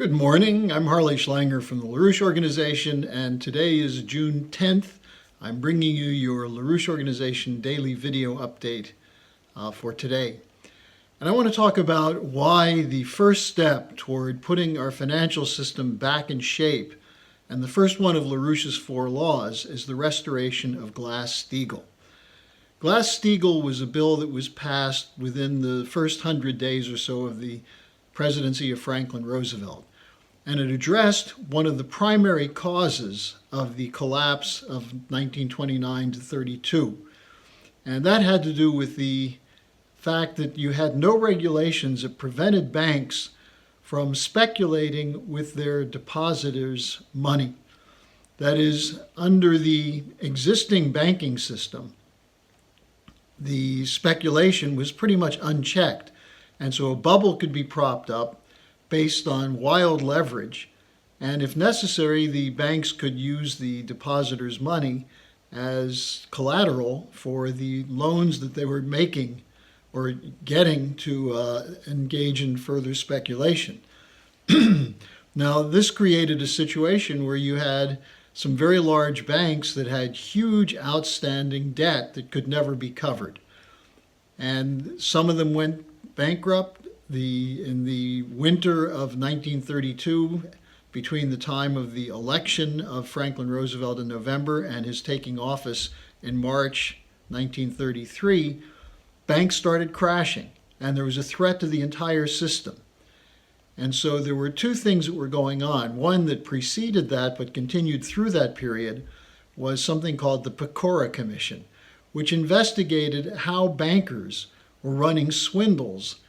Good morning. I'm Harley Schlanger from the LaRouche Organization, and today is June 10th. I'm bringing you your LaRouche Organization daily video update for today. And I want to talk about why the first step toward putting our financial system back in shape, and the first one of LaRouche's 4 laws, is the restoration of Glass Steagall. Glass Steagall was a bill that was passed within the first 100 days or so of the presidency of Franklin Roosevelt. And it addressed one of the primary causes of the collapse of 1929 to 32. And that had to do with the fact that you had no regulations that prevented banks from speculating with their depositors' money. That is, under the existing banking system, the speculation was pretty much unchecked. And so a bubble could be propped up based on wild leverage. And if necessary, the banks could use the depositors' money as collateral for the loans that they were making or getting to engage in further speculation. Now, this created a situation where you had some very large banks that had huge outstanding debt that could never be covered. And some of them went bankrupt. In the winter of 1932, between the time of the election of Franklin Roosevelt in November and his taking office in March 1933, banks started crashing, and there was a threat to the entire system. And so there were 2 things that were going on. One that preceded that but continued through that period was something called the Pecora Commission, which investigated how bankers were running swindles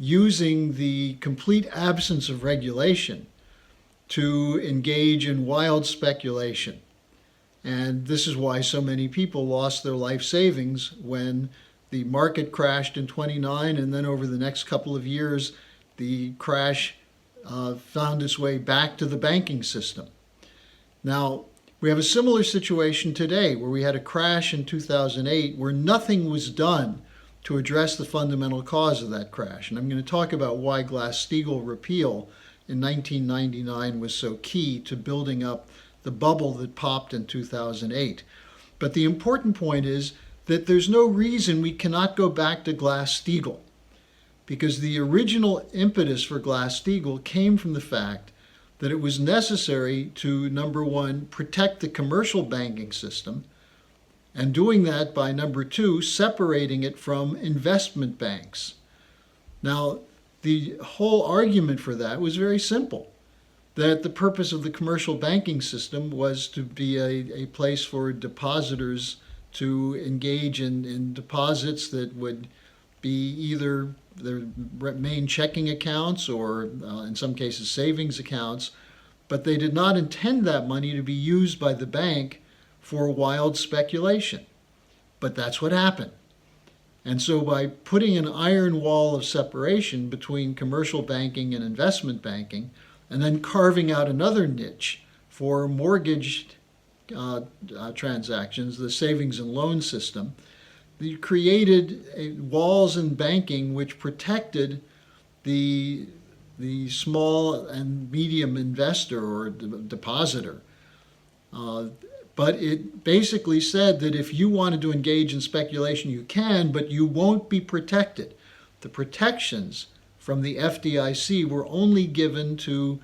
using the complete absence of regulation to engage in wild speculation. And this is why so many people lost their life savings when the market crashed in 29, and then over the next couple of years, the crash found its way back to the banking system. Now, we have a similar situation today where we had a crash in 2008 where nothing was done to address the fundamental cause of that crash. And I'm going to talk about why Glass Steagall repeal in 1999 was so key to building up the bubble that popped in 2008. But the important point is that there's no reason we cannot go back to Glass Steagall, because the original impetus for Glass Steagall came from the fact that it was necessary to, number one, protect the commercial banking system, and doing that by, number 2, separating it from investment banks. Now, the whole argument for that was very simple, that the purpose of the commercial banking system was to be a place for depositors to engage in deposits that would be either their main checking accounts or, in some cases, savings accounts, but they did not intend that money to be used by the bank for wild speculation. But that's what happened. And so by putting an iron wall of separation between commercial banking and investment banking, and then carving out another niche for mortgage transactions, the savings and loan system, you created walls in banking which protected the small and medium investor or depositor. But it basically said that if you wanted to engage in speculation, you can, but you won't be protected. The protections from the FDIC were only given to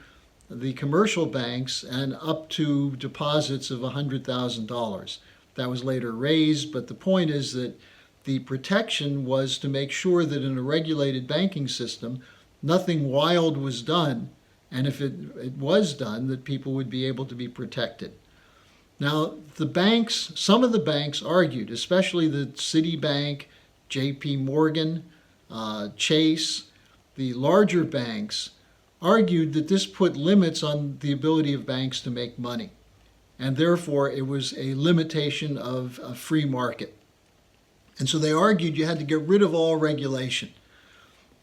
the commercial banks and up to deposits of $100,000. That was later raised, but the point is that the protection was to make sure that in a regulated banking system, nothing wild was done, and if it was done, that people would be able to be protected. Now, some of the banks argued, especially the Citibank, JP Morgan, Chase, the larger banks, argued that this put limits on the ability of banks to make money. And therefore, it was a limitation of a free market. And so they argued you had to get rid of all regulation.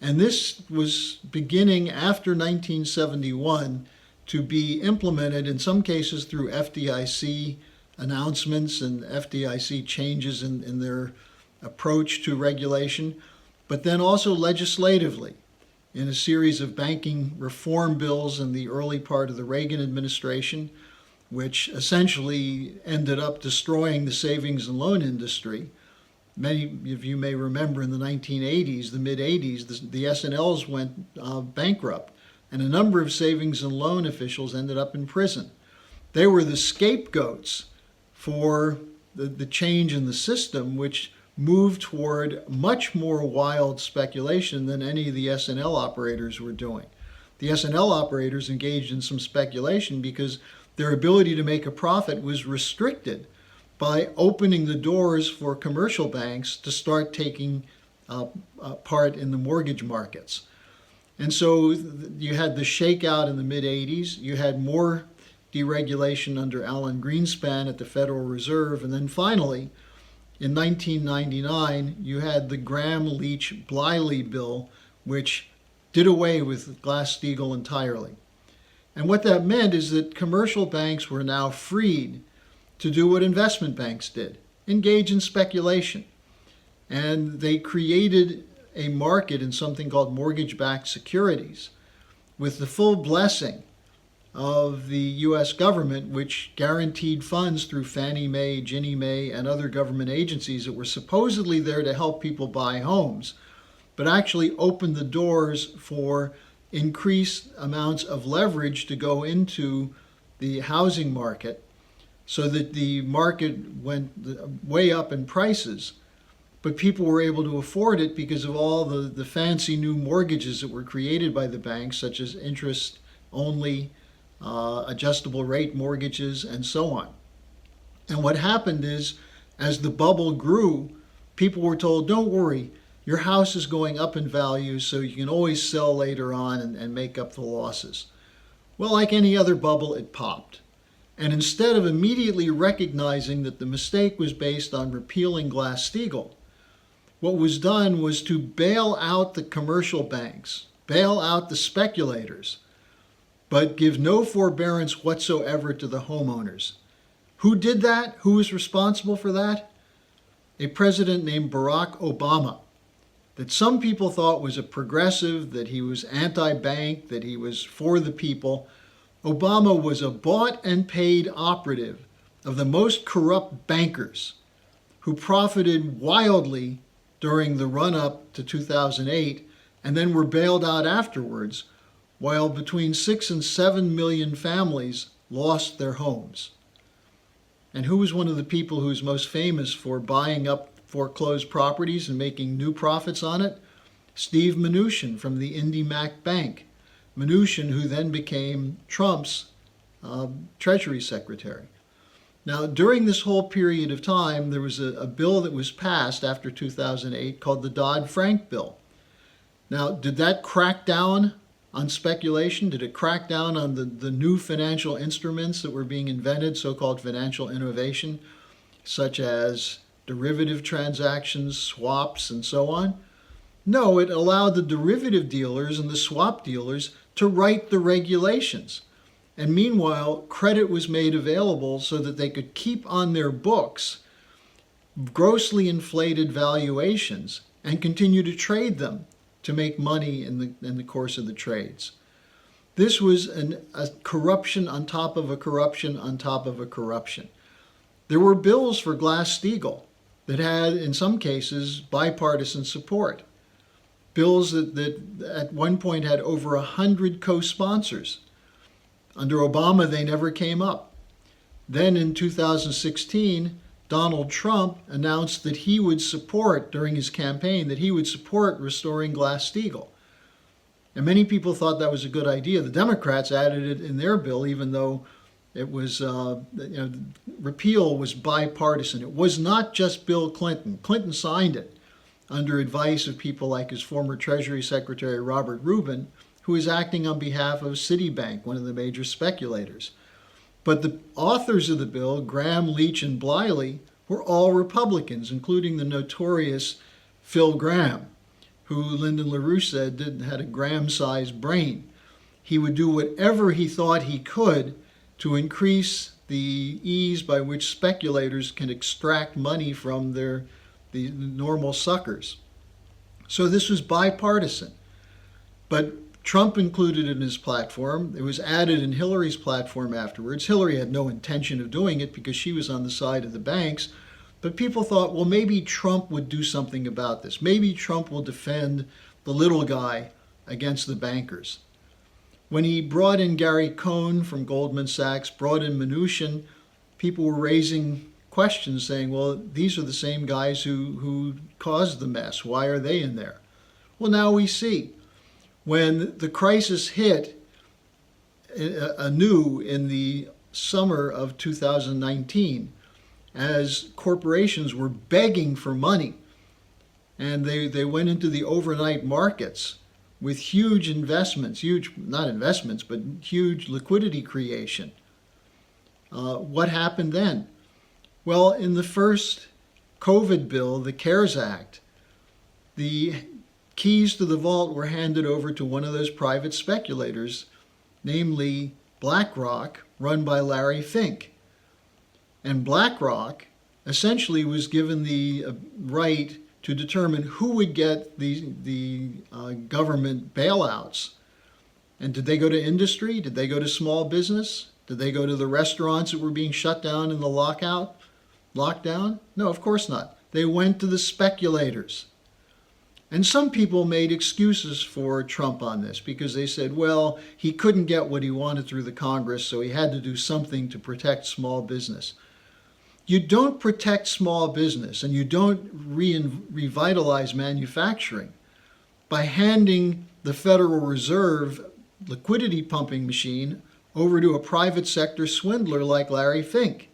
And this was beginning after 1971 to be implemented in some cases through FDIC announcements and FDIC changes in their approach to regulation, but then also legislatively. in a series of banking reform bills in the early part of the Reagan administration, which essentially ended up destroying the savings and loan industry. Many of you may remember in the 1980s, the mid-80s, the S&Ls went bankrupt, and a number of savings and loan officials ended up in prison. They were the scapegoats for the change in the system, which moved toward much more wild speculation than any of the S&L operators were doing. The S&L operators engaged in some speculation because their ability to make a profit was restricted by opening the doors for commercial banks to start taking part in the mortgage markets. And so you had the shakeout in the mid-80s. You had more deregulation under Alan Greenspan at the Federal Reserve. And then finally, in 1999, you had the Graham-Leach-Bliley bill, which did away with Glass Steagall entirely. And what that meant is that commercial banks were now freed to do what investment banks did, engage in speculation. And they created a market in something called mortgage-backed securities with the full blessing of the U.S. government, which guaranteed funds through Fannie Mae, Ginnie Mae, and other government agencies that were supposedly there to help people buy homes, but actually opened the doors for increased amounts of leverage to go into the housing market, so that the market went way up in prices, but people were able to afford it because of all the fancy new mortgages that were created by the banks, such as interest-only, adjustable rate mortgages, and so on. And what happened is, as the bubble grew, people were told, don't worry, your house is going up in value, so you can always sell later on and make up the losses. Well, like any other bubble, it popped. And instead of immediately recognizing that the mistake was based on repealing Glass Steagall, what was done was to bail out the commercial banks, bail out the speculators, but give no forbearance whatsoever to the homeowners. Who did that? Who was responsible for that? A president named Barack Obama, that some people thought was a progressive, that he was anti-bank, that he was for the people. Obama was a bought and paid operative of the most corrupt bankers who profited wildly during the run-up to 2008 and then were bailed out afterwards, while between 6 and 7 million families lost their homes. And who was one of the people who's most famous for buying up foreclosed properties and making new profits on it? Steve Mnuchin from the IndyMac Bank. Mnuchin, who then became Trump's Treasury Secretary. Now, during this whole period of time, there was a bill that was passed after 2008 called the Dodd-Frank bill. Now, did that crack down on speculation? Did it crack down on the new financial instruments that were being invented, so-called financial innovation, such as derivative transactions, swaps, and so on? No, it allowed the derivative dealers and the swap dealers to write the regulations. And meanwhile, credit was made available so that they could keep on their books grossly inflated valuations and continue to trade them to make money in the course of the trades. This was a corruption on top of a corruption on top of a corruption. There were bills for Glass Steagall that had, in some cases, bipartisan support. Bills that at one point had over 100 co-sponsors. Under Obama, they never came up. Then in 2016, Donald Trump announced that he would support, during his campaign, that he would support restoring Glass Steagall. And many people thought that was a good idea. The Democrats added it in their bill, even though it was, repeal was bipartisan. It was not just Bill Clinton. Clinton signed it under advice of people like his former Treasury Secretary Robert Rubin, who is acting on behalf of Citibank, one of the major speculators. But the authors of the bill, Graham, Leach, and Bliley, were all Republicans, including the notorious Phil Gramm, who Lyndon LaRouche said had a Graham-sized brain. He would do whatever he thought he could to increase the ease by which speculators can extract money from the normal suckers. So this was bipartisan. But Trump included it in his platform. It was added in Hillary's platform afterwards. Hillary had no intention of doing it because she was on the side of the banks. But people thought, well, maybe Trump would do something about this. Maybe Trump will defend the little guy against the bankers. When he brought in Gary Cohn from Goldman Sachs, brought in Mnuchin, people were raising questions saying, well, these are the same guys who caused the mess. Why are they in there? Well, now we see. When the crisis hit anew in the summer of 2019, as corporations were begging for money, and they went into the overnight markets with huge investments, not investments, but huge liquidity creation. What happened then? Well, in the first COVID bill, the CARES Act, the keys to the vault were handed over to one of those private speculators, namely BlackRock, run by Larry Fink. And BlackRock essentially was given the right to determine who would get the government bailouts. And did they go to industry? Did they go to small business? Did they go to the restaurants that were being shut down in the lockdown? No, of course not. They went to the speculators. And some people made excuses for Trump on this because they said, well, he couldn't get what he wanted through the Congress, so he had to do something to protect small business. You don't protect small business and you don't revitalize manufacturing by handing the Federal Reserve liquidity pumping machine over to a private sector swindler like Larry Fink.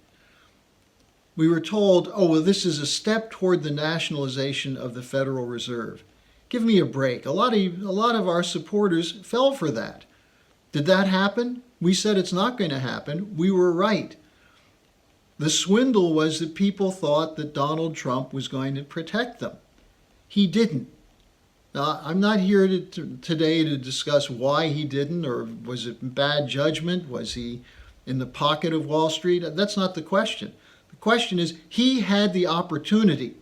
We were told, oh, well, this is a step toward the nationalization of the Federal Reserve. Give me a break. A lot of our supporters fell for that. Did that happen? We said it's not going to happen. We were right. The swindle was that people thought that Donald Trump was going to protect them. He didn't. Now, I'm not here today to discuss why he didn't, or was it bad judgment? Was he in the pocket of Wall Street? That's not the question. The question is, he had the opportunity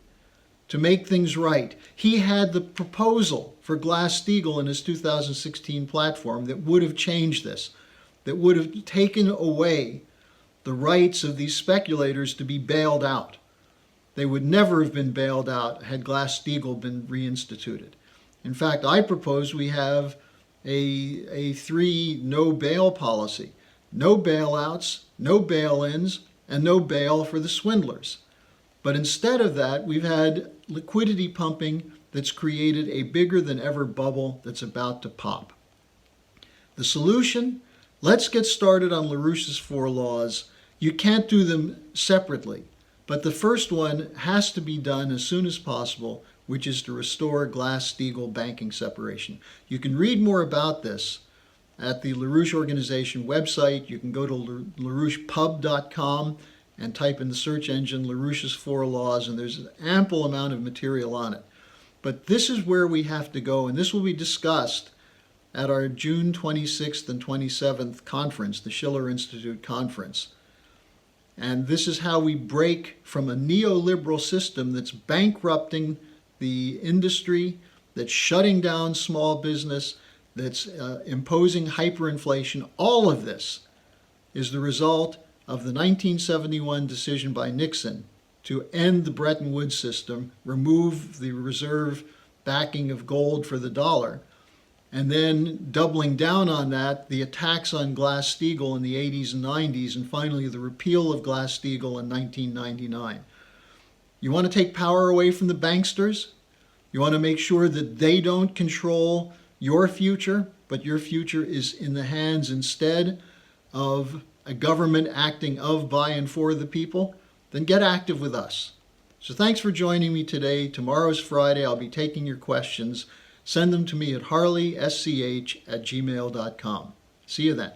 to make things right. He had the proposal for Glass Steagall in his 2016 platform that would have changed this, that would have taken away the rights of these speculators to be bailed out. They would never have been bailed out had Glass Steagall been reinstituted. In fact, I propose we have a 3 no bail policy. No bailouts, no bail-ins, and no bail for the swindlers. But instead of that, we've had liquidity pumping that's created a bigger than ever bubble that's about to pop. The solution? Let's get started on LaRouche's 4 laws. You can't do them separately, but the first one has to be done as soon as possible, which is to restore Glass Steagall banking separation. You can read more about this at the LaRouche organization website. You can go to LaRouchePub.com and type in the search engine LaRouche's 4 laws, and there's an ample amount of material on it. But this is where we have to go, and this will be discussed at our June 26th and 27th conference, the Schiller Institute conference. And this is how we break from a neoliberal system that's bankrupting the industry, that's shutting down small business, that's imposing hyperinflation. All of this is the result of the 1971 decision by Nixon to end the Bretton Woods system, remove the reserve backing of gold for the dollar, and then doubling down on that, the attacks on Glass Steagall in the 80s and 90s, and finally the repeal of Glass Steagall in 1999. You want to take power away from the banksters? You want to make sure that they don't control your future, but your future is in the hands instead of a government acting of, by, and for the people? Then get active with us. So thanks for joining me today. Tomorrow's Friday. I'll be taking your questions. Send them to me at harleysch@gmail.com. See you then.